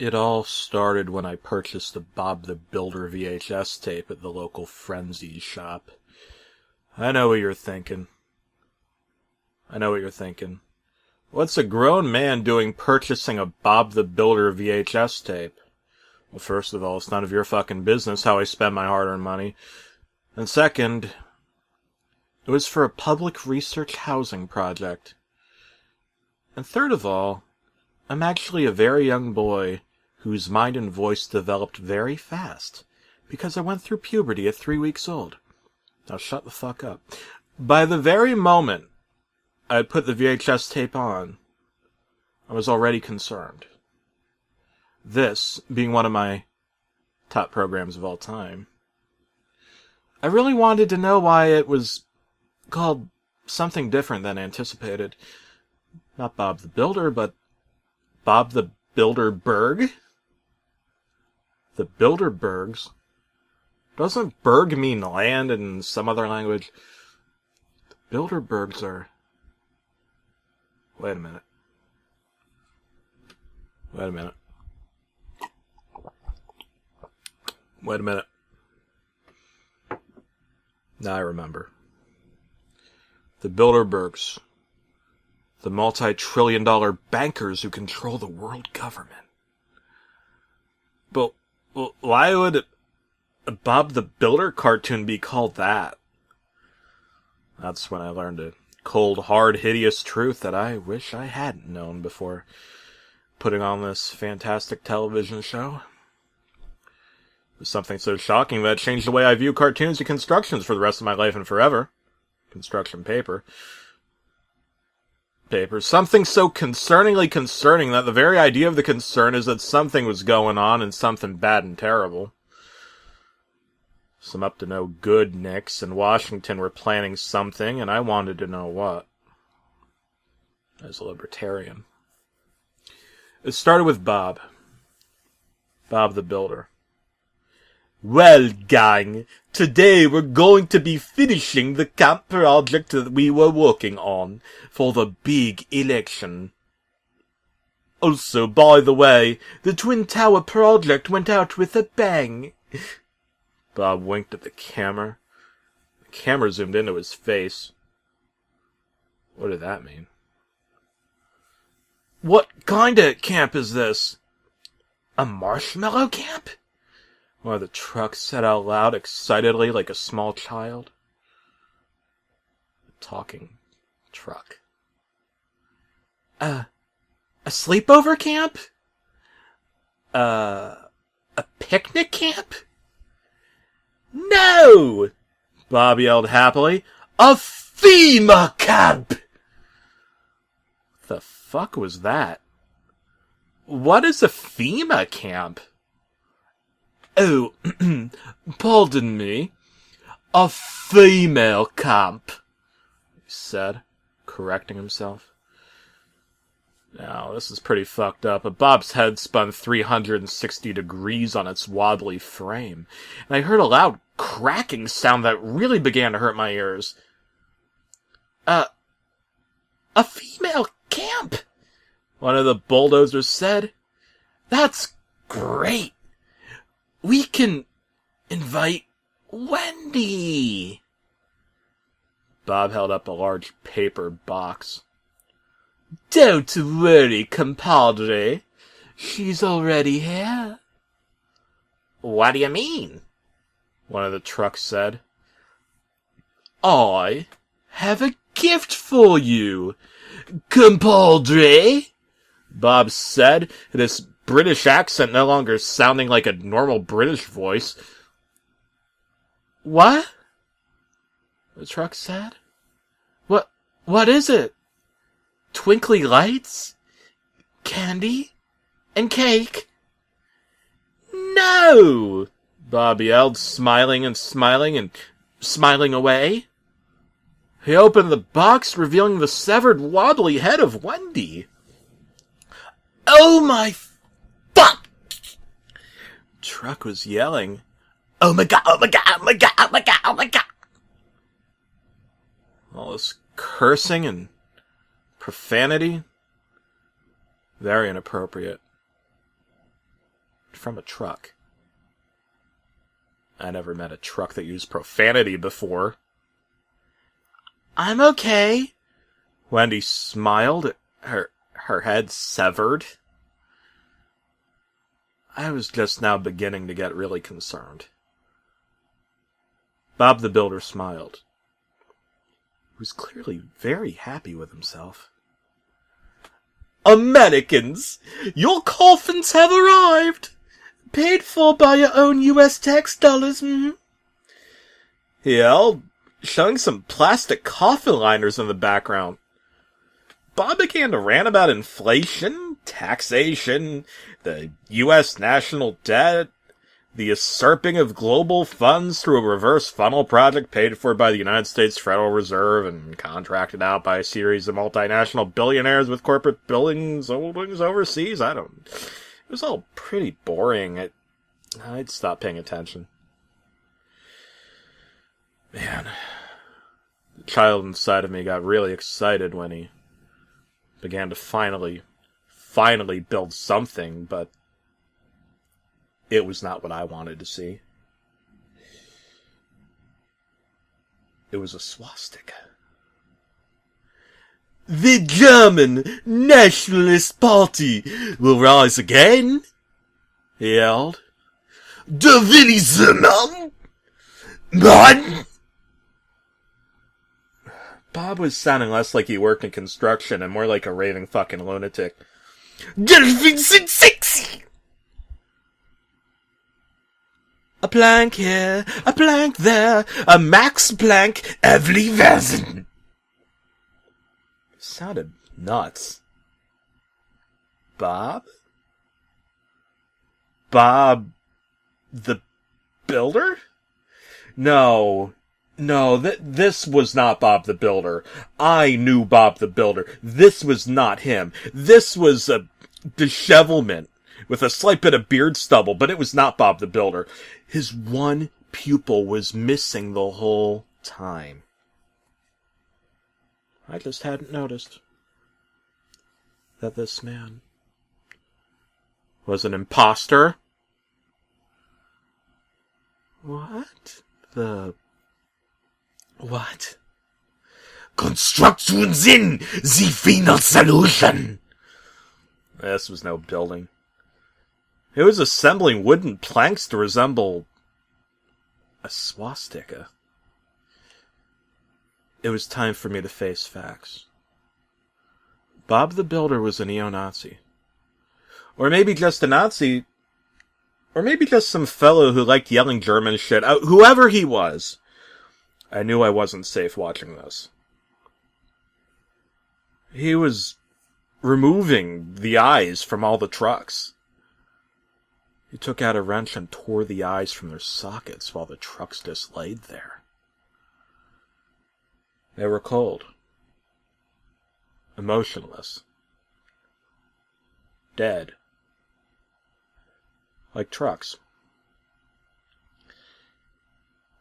It all started when I purchased the Bob the Builder VHS tape at the local Frenzy shop. I know what you're thinking. What's a grown man doing purchasing a Bob the Builder VHS tape? Well, first of all, it's none of your fucking business how I spend my hard-earned money. And second, it was for a public research housing project. And third of all, I'm actually a very young boy whose mind and voice developed very fast, because I went through puberty at 3 weeks old. Now shut the fuck up. By the very moment I had put the VHS tape on, I was already concerned. This being one of my top programs of all time. I really wanted to know why it was called something different than anticipated. Not Bob the Builder, but Bob the Bilderberg? The Bilderbergs? Doesn't Berg mean land in some other language? The Bilderbergs are... Wait a minute. Now I remember. The Bilderbergs. The multi-trillion-dollar bankers who control the world government. But why would a Bob the Builder cartoon be called that? That's when I learned a cold, hard, hideous truth that I wish I hadn't known before putting on this fantastic television show. It was something so shocking that it changed the way I view cartoons and constructions for the rest of my life and forever. Construction paper. Something so concerningly concerning that the very idea of the concern is that something was going on and something bad and terrible. Some up-to-no-good nicks in Washington were planning something, and I wanted to know what. As a libertarian. It started with Bob. Bob the Builder. Well, gang, today we're going to be finishing the camp project that we were working on for the big election. Also, by the way, the Twin Tower project went out with a bang. Bob winked at the camera. The camera zoomed into his face. What did that mean? What kind of camp is this? A marshmallow camp? One of the trucks said out loud, excitedly, like a small child. A talking truck. A sleepover camp? A picnic camp? No! Bob yelled happily. A FEMA camp! What the fuck was that? What is a FEMA camp? Oh, pardon me. A female camp, he said, correcting himself. Now, this is pretty fucked up, but Bob's head spun 360 degrees on its wobbly frame, and I heard a loud cracking sound that really began to hurt my ears. A female camp, one of the bulldozers said. That's great. We can invite Wendy. Bob held up a large paper box. Don't worry, compadre. She's already here. What do you mean? One of the trucks said. I have a gift for you, compadre, Bob said, this British accent no longer sounding like a normal British voice. What? The truck said. What is it? Twinkly lights? Candy? And cake? No! Bob yelled, smiling and smiling away. He opened the box, revealing the severed, wobbly head of Wendy. Oh my fuck! Truck was yelling. Oh my god, oh my god, oh my god, oh my god, oh my god! All this cursing and profanity. Very inappropriate. from a truck. I never met a truck that used profanity before. I'm okay. Wendy smiled, her head severed. I was just now beginning to get really concerned. Bob the Builder smiled. He was clearly very happy with himself. Americans, your coffins have arrived. Paid for by your own U.S. tax dollars. He yelled, showing some plastic coffin liners in the background. Bob began to rant about inflation, taxation, the U.S. national debt, the usurping of global funds through a reverse funnel project paid for by the United States Federal Reserve and contracted out by a series of multinational billionaires with corporate buildings holdings overseas. It was all pretty boring. I'd stopped paying attention. Man, the child inside of me got really excited when he began to finally build something, but it was not what I wanted to see. It was a swastika. The German Nationalist Party will rise again, he yelled. Der Willi Zimmermann! Mann! Bob was sounding less like he worked in construction and more like a raving fucking lunatic. Delphins sind sexy! A plank here, a plank there, a Max Planck every version. Sounded nuts. Bob? Bob the Builder? No, this was not Bob the Builder. I knew Bob the Builder. This was not him. This was a dishevelment with a slight bit of beard stubble, but it was not Bob the Builder. His one pupil was missing the whole time. I just hadn't noticed that this man was an imposter. What? What? Construction Sinn, the final solution. This was no building. It was assembling wooden planks to resemble a swastika. It was time for me to face facts. Bob the Builder was a neo-Nazi. Or maybe just a Nazi. Or maybe just some fellow who liked yelling German shit. Whoever he was, I knew I wasn't safe watching this. He was removing the eyes from all the trucks. He took out a wrench and tore the eyes from their sockets while the trucks just laid there. They were cold, emotionless, dead, like trucks.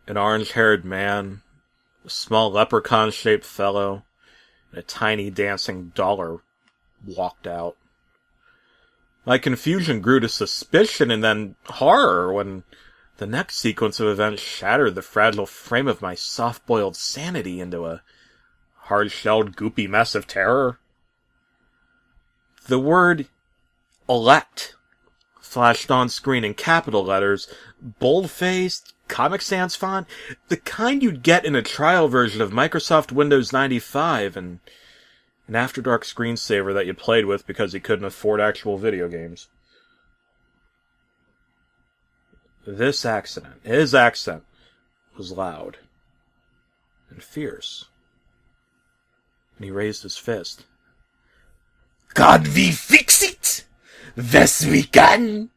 An orange-haired man, a small leprechaun-shaped fellow, and a tiny dancing dollar walked out. My confusion grew to suspicion and then horror when the next sequence of events shattered the fragile frame of my soft-boiled sanity into a hard-shelled, goopy mess of terror. The word elect flashed on screen in capital letters, bold-faced, Comic Sans font, the kind you'd get in a trial version of Microsoft Windows 95 and an After Dark screensaver that you played with because you couldn't afford actual video games. His accent was loud and fierce. And he raised his fist. God, we fix it! Yes, we can!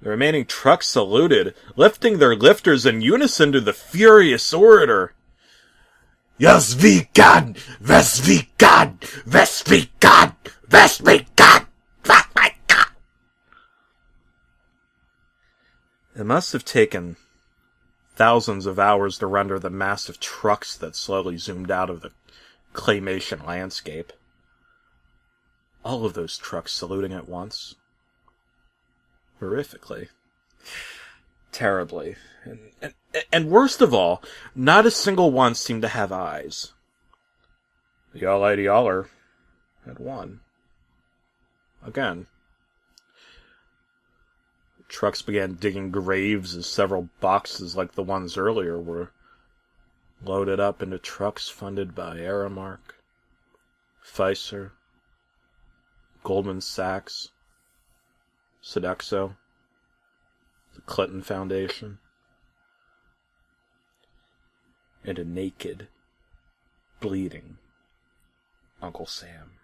The remaining trucks saluted, lifting their lifters in unison to the furious orator. Yes, we can! Yes, we can! Yes, we can! Yes, we can! Yes, we can! It must have taken thousands of hours to render the massive trucks that slowly zoomed out of the claymation landscape. All of those trucks saluting at once. Horrifically. Terribly. And worst of all, not a single one seemed to have eyes. The Almighty Yaller had one. Again. Trucks began digging graves as several boxes like the ones earlier were loaded up into trucks funded by Aramark, Pfizer, Goldman Sachs, Sodexo, the Clinton Foundation, and a naked, bleeding Uncle Sam.